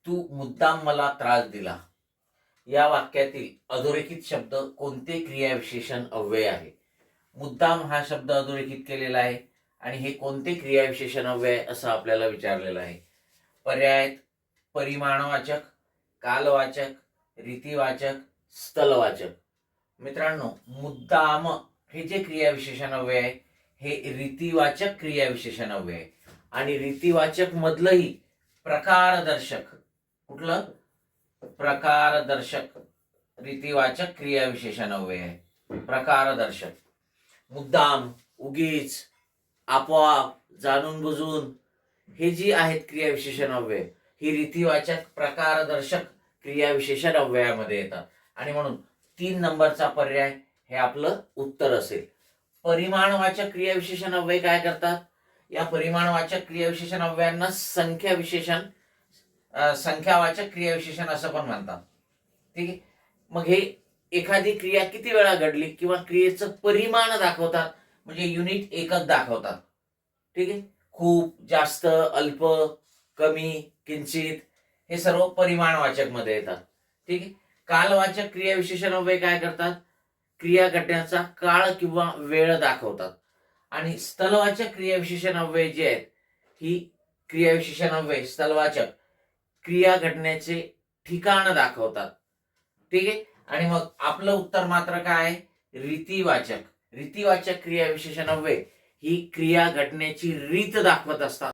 तू मुद्दाम मला त्रास दिला. या वाक्यातील अधोरेखित शब्द कोणते क्रियाविशेषण अव्यय आहे? मुद्दाम हा शब्द अधोरेखित केलेला आहे आणि हे कोणते क्रियाविशेषण अव्यय असं आपल्याला विचारलेलं आहे. पर्याय: परिमाणवाचक, कालवाचक, रीतिवाचक, स्थलवाचक. मित्रांनो, मुद्दाम हे जे क्रियाविशेषण अव्यय आहे हे रीतिवाचक क्रियाविशेषण अव्यय आहे आणि रीतिवाचक मधलंही प्रकारदर्शक, कुठलं? प्रकारदर्शक रीतिवाचक क्रियाविशेषण अव्यय आहे. प्रकारदर्शक, मुद्दाम, उगीच, आपोआप, जाणून बुजून हे जी आहेत क्रियाविशेषण अव्यय ही रीतिवाचक प्रकारदर्शक क्रियाविशेषण अव्ययामध्ये येतात आणि म्हणून 3 नंबरचा पर्याय हे आपलं उत्तर असेल. परिमाणवाचक क्रियाविशेषण अव्यय काय करतात? या परिमाणवाचक क्रियाविशेषण अव्ययांना संख्यावाचक क्रियाविशेषण असं पण म्हणतात. ठीक आहे. मग हे एखादी क्रिया किती वेळा घडली किंवा क्रियेचं परिमाण दाखवतात, म्हणजे युनिट एकक दाखवतात. ठीक आहे. खूप, जास्त, अल्प, कमी, किंचित हे सर्व परिमाणवाचक मध्ये येतात. ठीक आहे. कालवाचक क्रियाविशेषण अव्यय काय करतात? क्रिया घडण्याचा काळ किंवा वेळ दाखवतात. आणि स्थलवाचक क्रियाविशेषण अव्यय जे आहेत ही क्रियाविशेषण अव्यय स्थलवाचक क्रिया घडण्याचे ठिकाण दाखवतात. ठीक आहे. आणि मग आपलं उत्तर मात्र काय आहे? रीतिवाचक. रीतिवाचक क्रियाविशेषण अव्यय ही क्रिया घडण्याची रीत दाखवत असतात.